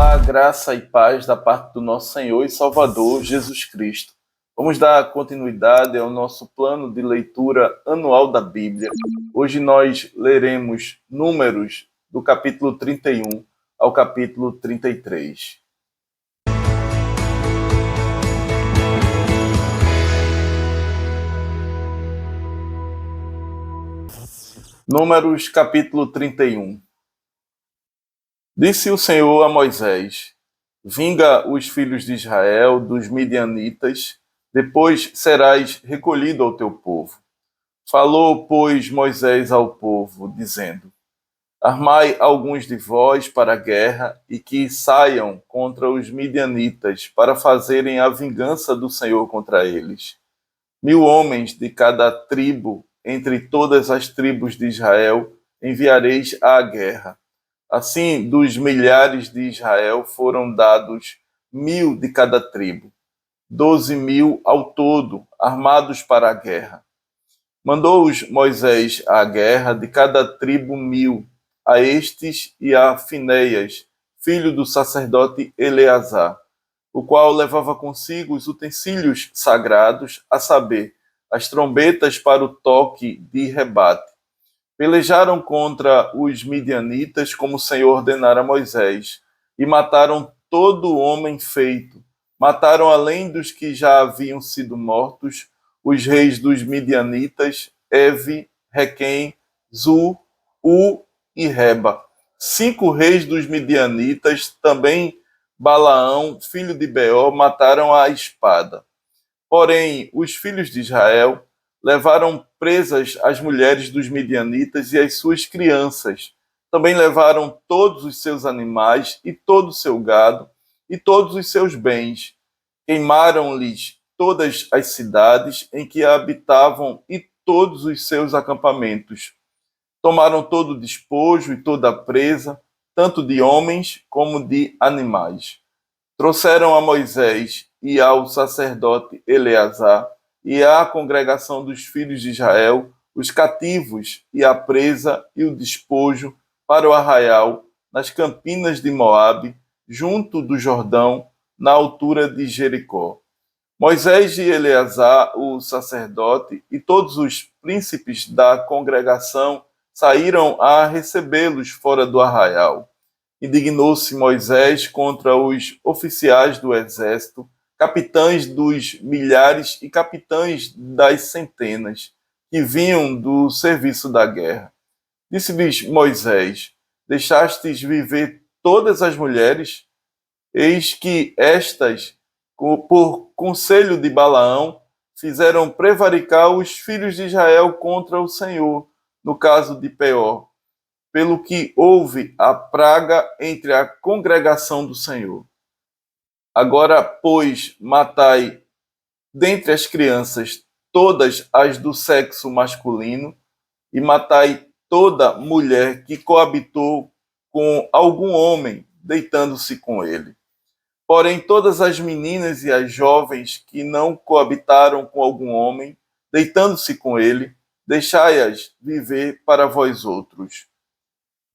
Olá, graça e paz da parte do nosso Senhor e Salvador Jesus Cristo. Vamos dar continuidade ao nosso plano de leitura anual da Bíblia. Hoje nós leremos Números do capítulo 31 ao capítulo 33. Números capítulo 31. Disse o Senhor a Moisés: vinga os filhos de Israel dos midianitas, depois serás recolhido ao teu povo. Falou, pois, Moisés ao povo, dizendo: armai alguns de vós para a guerra e que saiam contra os midianitas para fazerem a vingança do Senhor contra eles. 1000 homens de cada tribo, entre todas as tribos de Israel, enviareis à guerra. Assim, dos milhares de Israel foram dados 1000 de cada tribo, 12.000 ao todo, armados para a guerra. Mandou-os Moisés à guerra, de cada tribo 1000, a estes e a Finéias, filho do sacerdote Eleazar, o qual levava consigo os utensílios sagrados, a saber, as trombetas para o toque de rebate. Pelejaram contra os midianitas, como o Senhor ordenara a Moisés, e mataram todo homem feito. Mataram, além dos que já haviam sido mortos, os reis dos midianitas, Evi, Requem, Zu, U e Reba. 5 reis dos midianitas, também Balaão, filho de Beor, mataram à espada. Porém, os filhos de Israel levaram presas as mulheres dos midianitas e as suas crianças. Também levaram todos os seus animais e todo o seu gado e todos os seus bens. Queimaram-lhes todas as cidades em que habitavam e todos os seus acampamentos. Tomaram todo o despojo e toda a presa, tanto de homens como de animais. Trouxeram a Moisés e ao sacerdote Eleazar e à congregação dos filhos de Israel os cativos e a presa e o despojo para o arraial nas campinas de Moabe, junto do Jordão, na altura de Jericó. Moisés e Eleazar, o sacerdote, e todos os príncipes da congregação saíram a recebê-los fora do arraial. Indignou-se Moisés contra os oficiais do exército, capitães dos milhares e capitães das centenas, que vinham do serviço da guerra. Disse-lhes Moisés: deixastes viver todas as mulheres? Eis que estas, por conselho de Balaão, fizeram prevaricar os filhos de Israel contra o Senhor, no caso de Peor, pelo que houve a praga entre a congregação do Senhor. Agora, pois, matai dentre as crianças todas as do sexo masculino, e matai toda mulher que coabitou com algum homem, deitando-se com ele. Porém, todas as meninas e as jovens que não coabitaram com algum homem, deitando-se com ele, deixai-as viver para vós outros.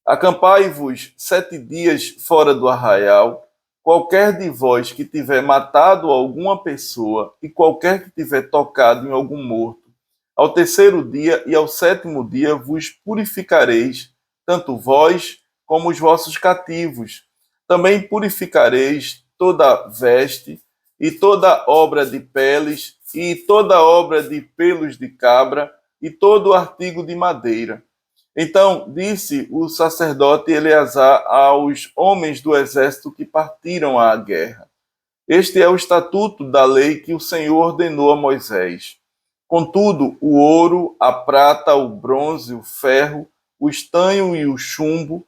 Acampai-vos 7 dias fora do arraial. Qualquer de vós que tiver matado alguma pessoa e qualquer que tiver tocado em algum morto, ao 3º dia e ao 7º dia vos purificareis, tanto vós como os vossos cativos. Também purificareis toda veste e toda obra de peles e toda obra de pelos de cabra e todo artigo de madeira. Então disse o sacerdote Eleazar aos homens do exército que partiram à guerra: este é o estatuto da lei que o Senhor ordenou a Moisés. Contudo, o ouro, a prata, o bronze, o ferro, o estanho e o chumbo,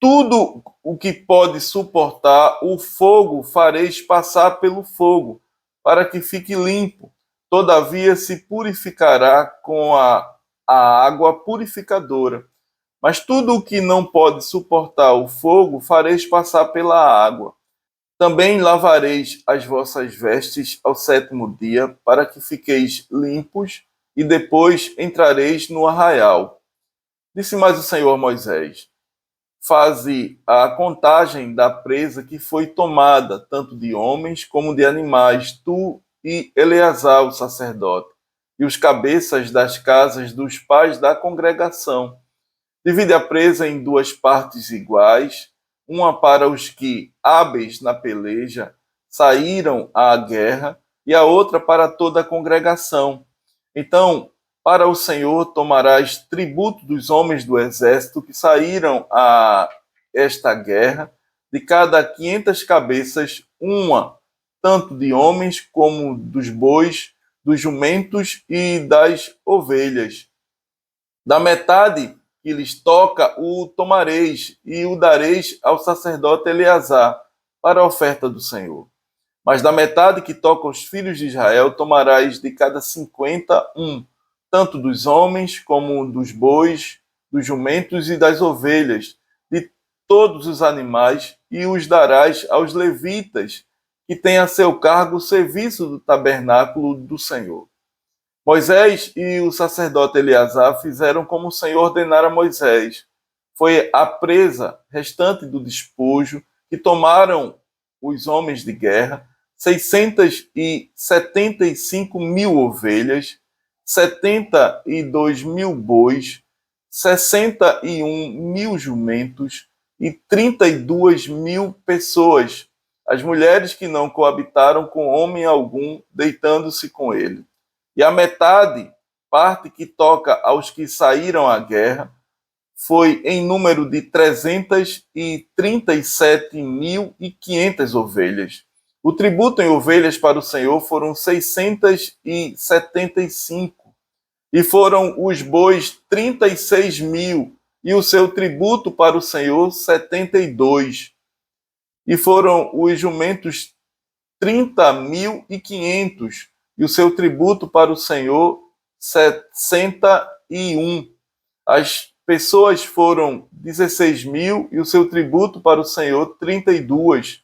tudo o que pode suportar o fogo fareis passar pelo fogo, para que fique limpo. Todavia se purificará com a água purificadora. Mas tudo o que não pode suportar o fogo fareis passar pela água. Também lavareis as vossas vestes ao 7º dia, para que fiqueis limpos, e depois entrareis no arraial. Disse mais o Senhor a Moisés: faze a contagem da presa que foi tomada, tanto de homens como de animais, tu e Eleazar, o sacerdote, e os cabeças das casas dos pais da congregação. Divide a presa em duas partes iguais, uma para os que, hábeis na peleja, saíram à guerra, e a outra para toda a congregação. Então, para o Senhor tomarás tributo dos homens do exército que saíram a esta guerra, de cada 500 cabeças, uma, tanto de homens como dos bois, dos jumentos e das ovelhas. Da metade que lhes toca, o tomareis e o dareis ao sacerdote Eleazar, para a oferta do Senhor. Mas da metade que toca aos filhos de Israel, tomarás de cada 50 tanto dos homens como dos bois, dos jumentos e das ovelhas, de todos os animais, e os darás aos levitas, que têm a seu cargo o serviço do tabernáculo do Senhor. Moisés e o sacerdote Eleazar fizeram como o Senhor ordenara a Moisés. Foi a presa restante do despojo que tomaram os homens de guerra, 675 mil ovelhas, 72 mil bois, 61 mil jumentos e 32 mil pessoas, as mulheres que não coabitaram com homem algum, deitando-se com ele. E a metade, parte que toca aos que saíram à guerra, foi em número de 337.500 ovelhas. O tributo em ovelhas para o Senhor foram 675, e foram os bois 36 mil, e o seu tributo para o Senhor 72, e foram os jumentos 30.500, e o seu tributo para o Senhor 61. As pessoas foram 16 mil, e o seu tributo para o Senhor 32.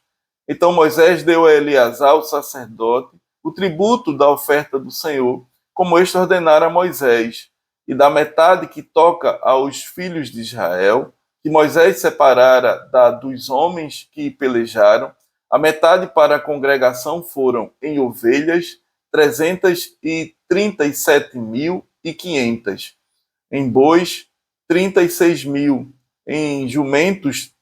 Então Moisés deu a Eleazar, o sacerdote, o tributo da oferta do Senhor, como este ordenara a Moisés, e da metade que toca aos filhos de Israel, que Moisés separara dos homens que pelejaram, a metade para a congregação foram em ovelhas 337.500, em bois 36 mil, em jumentos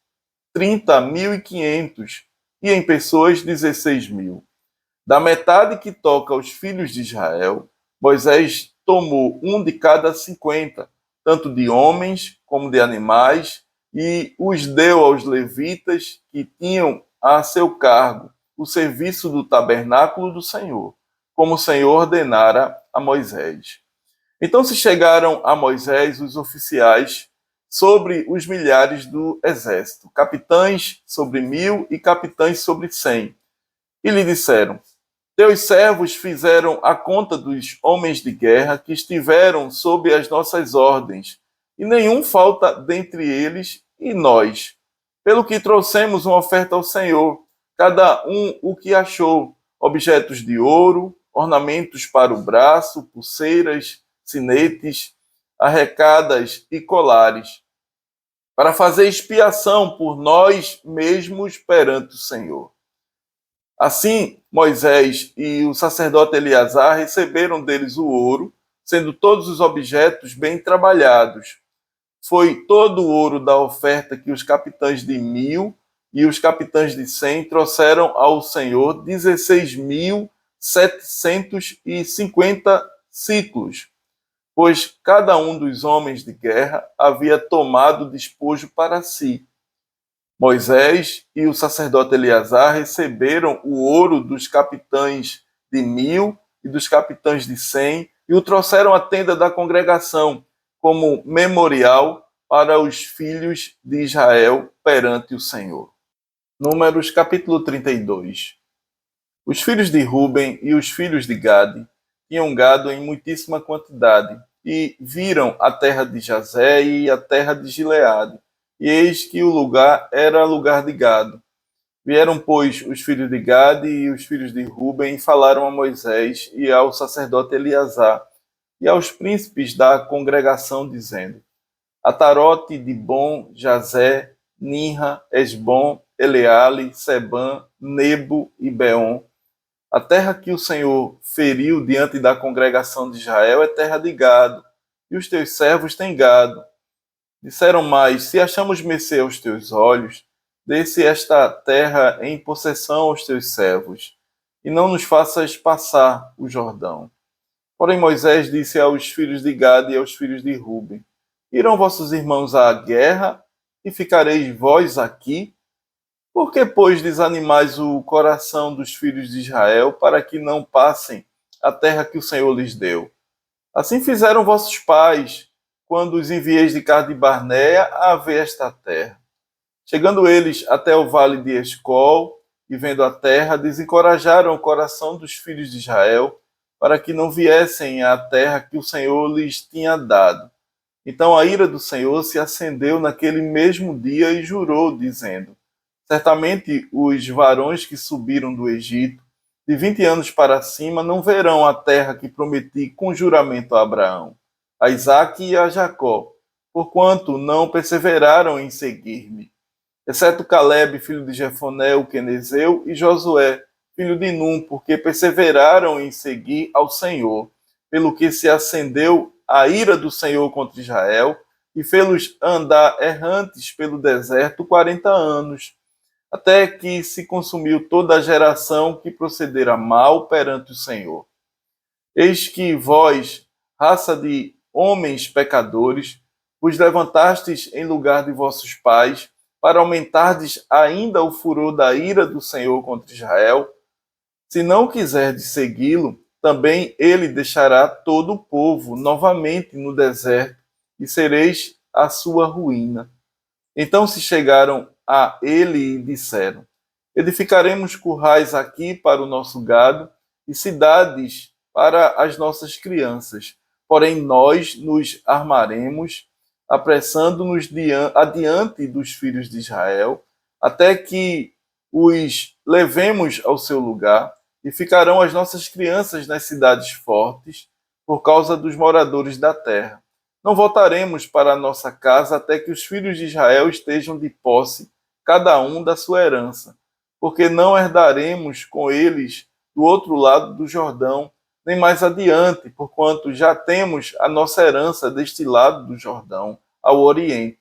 30.500 e em pessoas 16 mil. Da metade que toca aos filhos de Israel, Moisés tomou de cada 50, tanto de homens como de animais, e os deu aos levitas que tinham a seu cargo o serviço do tabernáculo do Senhor, como o Senhor ordenara a Moisés. Então se chegaram a Moisés os oficiais sobre os milhares do exército, capitães sobre 1.000 e capitães sobre 100, e lhe disseram: teus servos fizeram a conta dos homens de guerra que estiveram sob as nossas ordens, e nenhum falta dentre eles e nós. Pelo que trouxemos uma oferta ao Senhor, cada um o que achou, objetos de ouro, ornamentos para o braço, pulseiras, sinetes, arrecadas e colares, para fazer expiação por nós mesmos perante o Senhor. Assim, Moisés e o sacerdote Eleazar receberam deles o ouro, sendo todos os objetos bem trabalhados. Foi todo o ouro da oferta que os capitães de 1.000 e os capitães de 100 trouxeram ao Senhor, 16.750 ciclos, pois cada um dos homens de guerra havia tomado despojo para si. Moisés e o sacerdote Eleazar receberam o ouro dos capitães de 1.000 e dos capitães de 100 e o trouxeram à tenda da congregação como memorial para os filhos de Israel perante o Senhor. Números capítulo 32. Os filhos de Ruben e os filhos de Gade tinham gado em muitíssima quantidade e viram a terra de Jazé e a terra de Gileade. E eis que o lugar era lugar de gado. Vieram, pois, os filhos de Gade e os filhos de Ruben e falaram a Moisés e ao sacerdote Eleazar e aos príncipes da congregação, dizendo: Atarote, Dibon, Jazé, Ninra, Esbom, Eleale, Sebam, Nebo e Beom. A terra que o Senhor feriu diante da congregação de Israel é terra de gado, e os teus servos têm gado. Disseram mais: se achamos mercê aos teus olhos, dê-se esta terra em possessão aos teus servos, e não nos faças passar o Jordão. Porém Moisés disse aos filhos de Gade e aos filhos de Ruben: irão vossos irmãos à guerra, e ficareis vós aqui? Por que, pois, desanimais o coração dos filhos de Israel, para que não passem a terra que o Senhor lhes deu? Assim fizeram vossos pais, quando os enviei de Cade Barneia a ver esta terra. Chegando eles até o vale de Escol, e vendo a terra, desencorajaram o coração dos filhos de Israel, para que não viessem à terra que o Senhor lhes tinha dado. Então a ira do Senhor se acendeu naquele mesmo dia e jurou, dizendo: certamente os varões que subiram do Egito, de 20 anos para cima, não verão a terra que prometi com juramento a Abraão, a Isaque e a Jacó, porquanto não perseveraram em seguir-me. Exceto Caleb, filho de Jefoné, o quenezeu, e Josué, filho de Num, porque perseveraram em seguir ao Senhor, pelo que se acendeu a ira do Senhor contra Israel, e fê-los andar errantes pelo deserto 40 anos, até que se consumiu toda a geração que procedera mal perante o Senhor. Eis que vós, raça de homens pecadores, vos levantastes em lugar de vossos pais, para aumentardes ainda o furor da ira do Senhor contra Israel. Se não quiserdes segui-lo, também ele deixará todo o povo novamente no deserto, e sereis a sua ruína. Então se chegaram a ele e disseram: edificaremos currais aqui para o nosso gado e cidades para as nossas crianças. Porém nós nos armaremos, apressando-nos adiante dos filhos de Israel, até que os levemos ao seu lugar, e ficarão as nossas crianças nas cidades fortes, por causa dos moradores da terra. Não voltaremos para a nossa casa até que os filhos de Israel estejam de posse, cada um da sua herança, porque não herdaremos com eles do outro lado do Jordão, nem mais adiante, porquanto já temos a nossa herança deste lado do Jordão, ao oriente.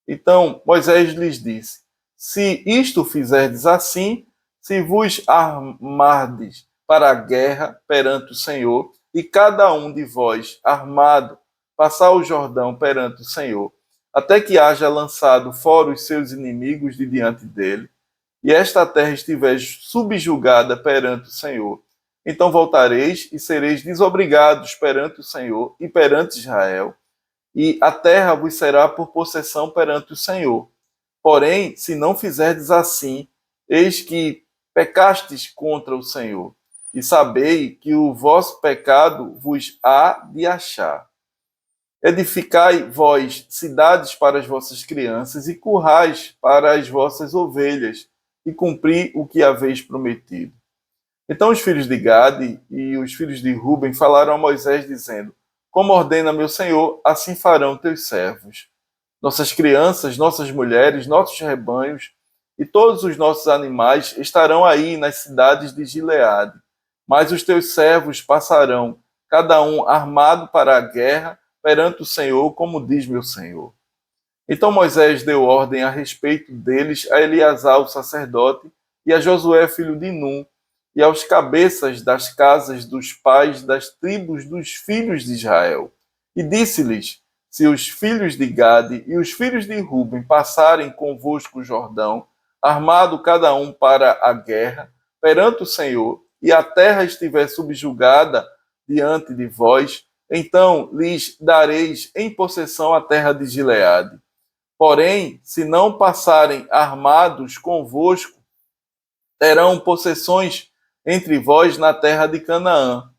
Então Moisés lhes disse: se isto fizerdes assim, se vos armardes para a guerra perante o Senhor, e cada um de vós armado passar o Jordão perante o Senhor, até que haja lançado fora os seus inimigos de diante dele, e esta terra estiver subjugada perante o Senhor, então voltareis e sereis desobrigados perante o Senhor e perante Israel, e a terra vos será por possessão perante o Senhor. Porém, se não fizerdes assim, eis que pecastes contra o Senhor, e sabei que o vosso pecado vos há de achar. Edificai vós cidades para as vossas crianças e currais para as vossas ovelhas, e cumpri o que haveis prometido. Então os filhos de Gade e os filhos de Ruben falaram a Moisés, dizendo: como ordena meu senhor, assim farão teus servos. Nossas crianças, nossas mulheres, nossos rebanhos e todos os nossos animais estarão aí nas cidades de Gileade. Mas os teus servos passarão, cada um armado para a guerra, perante o Senhor, como diz meu senhor. Então Moisés deu ordem a respeito deles a Eleazar, o sacerdote, e a Josué, filho de Num, e aos cabeças das casas dos pais das tribos dos filhos de Israel. E disse-lhes: se os filhos de Gade e os filhos de Ruben passarem convosco o Jordão, armado cada um para a guerra, perante o Senhor, e a terra estiver subjugada diante de vós, então lhes dareis em possessão a terra de Gileade. Porém, se não passarem armados convosco, terão possessões entre vós na terra de Canaã.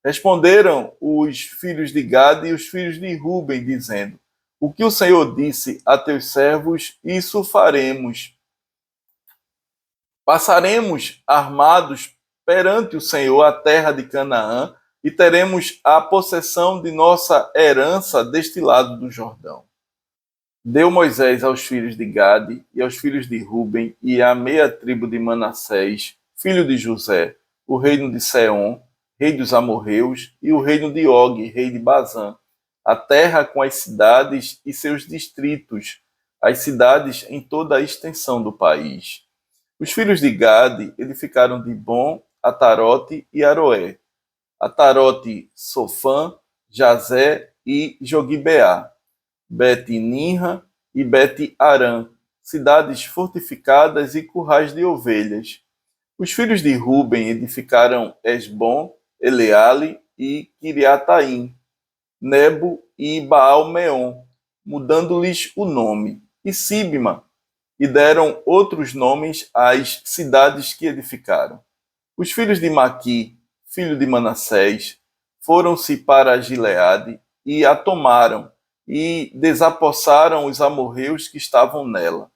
Responderam os filhos de Gade e os filhos de Ruben, dizendo: o que o Senhor disse a teus servos, isso faremos. Passaremos armados perante o Senhor a terra de Canaã, e teremos a possessão de nossa herança deste lado do Jordão. Deu Moisés aos filhos de Gade e aos filhos de Ruben e à meia tribo de Manassés, filho de José, o reino de Seom, rei dos amorreus, e o reino de Og, rei de Bazã, a terra com as cidades e seus distritos, as cidades em toda a extensão do país. Os filhos de Gade edificaram Dibom, Atarote e Aroé. Atarote, Sofã, Jazé e Jogibeá. Bet-Ninra e Bet-Arã, cidades fortificadas e currais de ovelhas. Os filhos de Ruben edificaram Esbom, Eleale e Quiriataim, Nebo e Baal-Meon, mudando-lhes o nome, e Sibma, e deram outros nomes às cidades que edificaram. Os filhos de Maqui, filho de Manassés, foram-se para Gileade e a tomaram, e desapossaram os amorreus que estavam nela.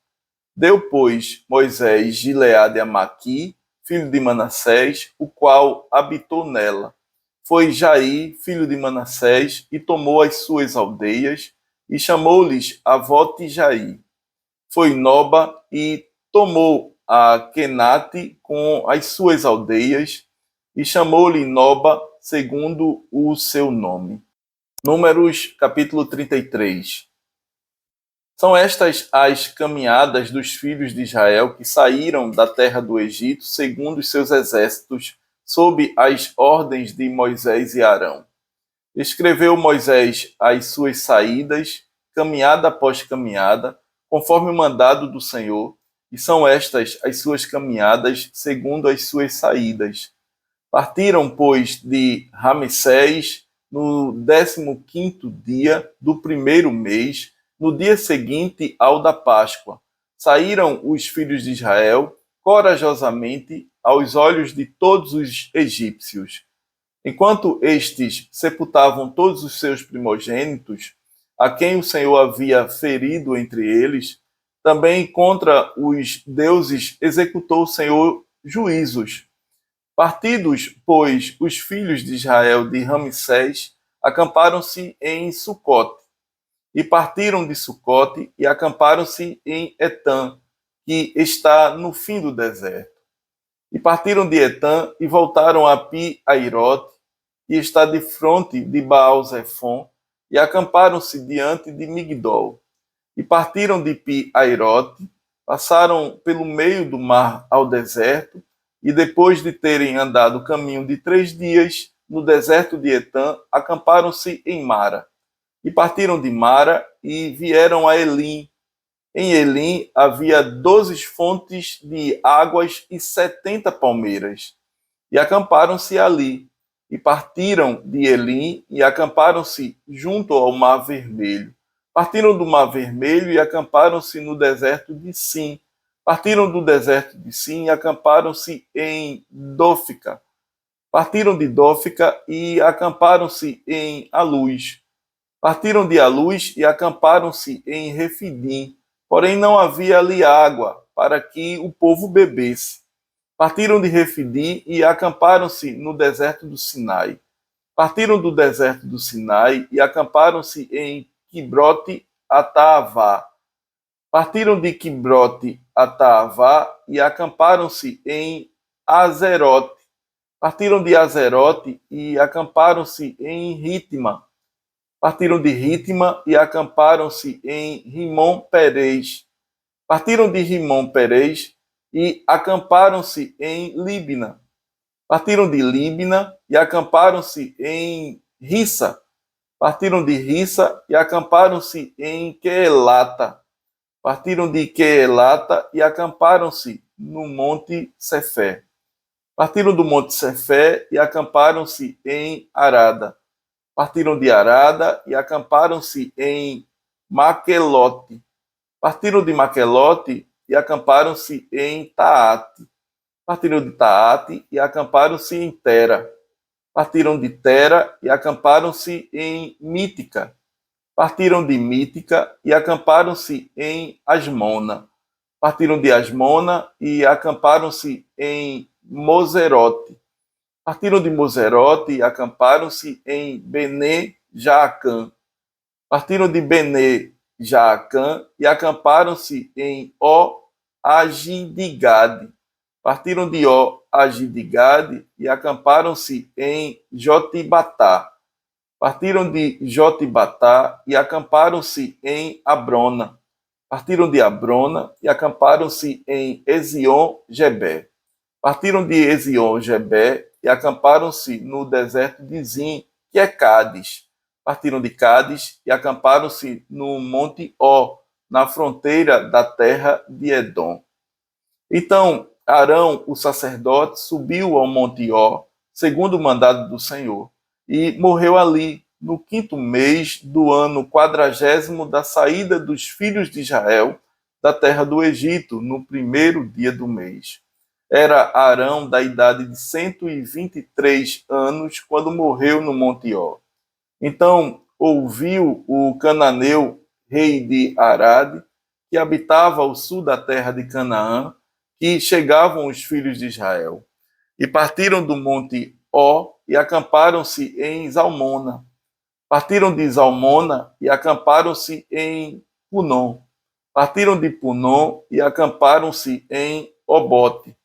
Deu, pois, Moisés Gileade a Maqui, filho de Manassés, o qual habitou nela. Foi Jair, filho de Manassés, e tomou as suas aldeias, e chamou-lhes Avote Jair. Foi Noba, e tomou a Kenate com as suas aldeias, e chamou-lhe Noba, segundo o seu nome. Números, capítulo 33. São estas as caminhadas dos filhos de Israel que saíram da terra do Egito, segundo os seus exércitos, sob as ordens de Moisés e Arão. Escreveu Moisés as suas saídas, caminhada após caminhada, conforme o mandado do Senhor, e são estas as suas caminhadas, segundo as suas saídas. Partiram, pois, de Ramsés no 15º dia do primeiro mês, no dia seguinte ao da Páscoa. Saíram os filhos de Israel corajosamente aos olhos de todos os egípcios. Enquanto estes sepultavam todos os seus primogênitos, a quem o Senhor havia ferido entre eles, também contra os deuses executou o Senhor juízos. Partidos, pois, os filhos de Israel de Ramsés, acamparam-se em Sucote. E partiram de Sucote e acamparam-se em Etã, que está no fim do deserto. E partiram de Etã e voltaram a Pi-Airote, que está de fronte de Baal-Zefon, e acamparam-se diante de Migdol. E partiram de Pi-Airote, passaram pelo meio do mar ao deserto, e depois de terem andado o caminho de 3 dias, no deserto de Etã, acamparam-se em Mara. E partiram de Mara e vieram a Elim. Em Elim havia 12 fontes de águas e 70 palmeiras. E acamparam-se ali. E partiram de Elim e acamparam-se junto ao Mar Vermelho. Partiram do Mar Vermelho e acamparam-se no deserto de Sim. Partiram do deserto de Sim e acamparam-se em Dófica. Partiram de Dófica e acamparam-se em Aluz. Partiram de Aluz e acamparam-se em Refidim. Porém não havia ali água para que o povo bebesse. Partiram de Refidim e acamparam-se no deserto do Sinai. Partiram do deserto do Sinai e acamparam-se em Quibrote Ataavá. Partiram de Quibrote Ataavá e acamparam-se em Azerote. Partiram de Azerote e acamparam-se em Ritma. Partiram de Ritma e acamparam-se em Rimon-Perez. Partiram de Rimon-Perez e acamparam-se em Líbina. Partiram de Líbina e acamparam-se em Rissa. Partiram de Rissa e acamparam-se em Quelata. Partiram de Quelata e acamparam-se no Monte Cefé. Partiram do Monte Cefé e acamparam-se em Arada. Partiram de Arada e acamparam-se em Maquelote. Partiram de Maquelote e acamparam-se em Taate. Partiram de Taate e acamparam-se em Tera. Partiram de Tera e acamparam-se em Mítica. Partiram de Mítica e acamparam-se em Asmona. Partiram de Asmona e acamparam-se em Moserote. Partiram de Moserote e acamparam-se em Bene Jaacã. Partiram de Bene Jaacã e acamparam-se em Ó-Agidigade. Partiram de Ó-Agidigade e acamparam-se em Jotibatá. Partiram de Jotibatá e acamparam-se em Abrona. Partiram de Abrona e acamparam-se em Ezion-Geber. Partiram de Ezion-Geber e acamparam-se no deserto de Zim, que é Cádiz. Partiram de Cádiz e acamparam-se no Monte Ó, na fronteira da terra de Edom. Então Arão, o sacerdote, subiu ao Monte Ó, segundo o mandado do Senhor, e morreu ali, no 5º mês do ano 40º da saída dos filhos de Israel da terra do Egito, no 1º dia do mês. Era Arão da idade de 123 anos quando morreu no Monte Ó. Então ouviu o cananeu, rei de Arade, que habitava ao sul da terra de Canaã, que chegavam os filhos de Israel. E partiram do Monte Ó e acamparam-se em Zalmona. Partiram de Zalmona e acamparam-se em Punom. Partiram de Punom e acamparam-se em Obote.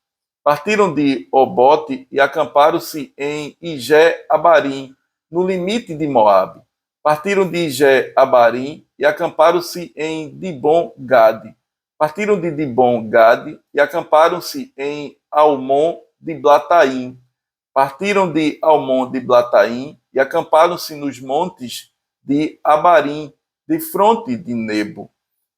Partiram de Obote e acamparam-se em Ijé-Abarim, no limite de Moabe. Partiram de Ijé-Abarim e acamparam-se em Dibon-Gade. Partiram de Dibon-Gade e acamparam-se em Almon-Diblataim. Partiram de Almon-Diblataim e acamparam-se nos montes de Abarim, de fronte de Nebo.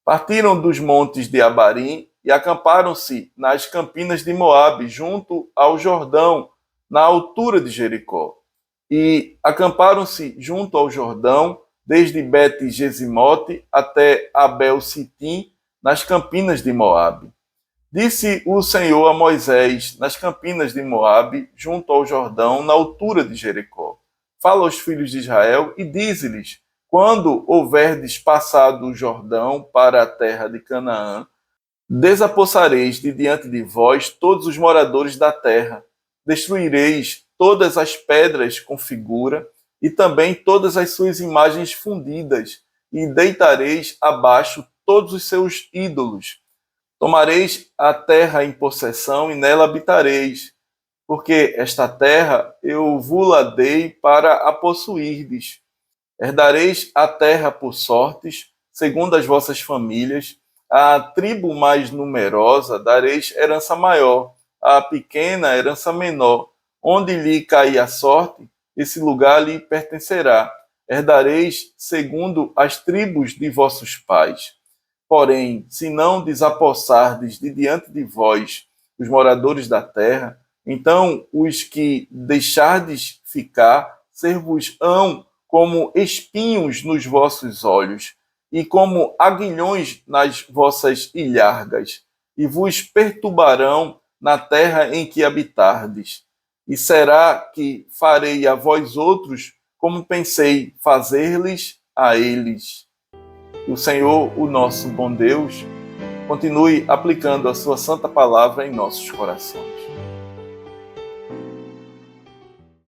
Partiram dos montes de Abarim e acamparam-se nas campinas de Moabe, junto ao Jordão, na altura de Jericó. E acamparam-se junto ao Jordão, desde Bet-Gesimote até Abel-Sitim, nas campinas de Moabe. Disse o Senhor a Moisés, nas campinas de Moabe, junto ao Jordão, na altura de Jericó: fala aos filhos de Israel e dize-lhes: quando houverdes passado o Jordão para a terra de Canaã, desapossareis de diante de vós todos os moradores da terra, destruireis todas as pedras com figura e também todas as suas imagens fundidas, e deitareis abaixo todos os seus ídolos. Tomareis a terra em possessão e nela habitareis, porque esta terra eu vou-la dei para a possuirdes. Herdareis a terra por sortes, segundo as vossas famílias. À tribo mais numerosa dareis herança maior, à pequena herança menor. Onde lhe cair a sorte, esse lugar lhe pertencerá. Herdareis segundo as tribos de vossos pais. Porém, se não desapossardes de diante de vós os moradores da terra, então os que deixardes ficar ser-vos-ão como espinhos nos vossos olhos, e como aguilhões nas vossas ilhargas, e vos perturbarão na terra em que habitardes. E será que farei a vós outros como pensei fazer-lhes a eles? Que o Senhor, o nosso bom Deus, continue aplicando a sua santa palavra em nossos corações.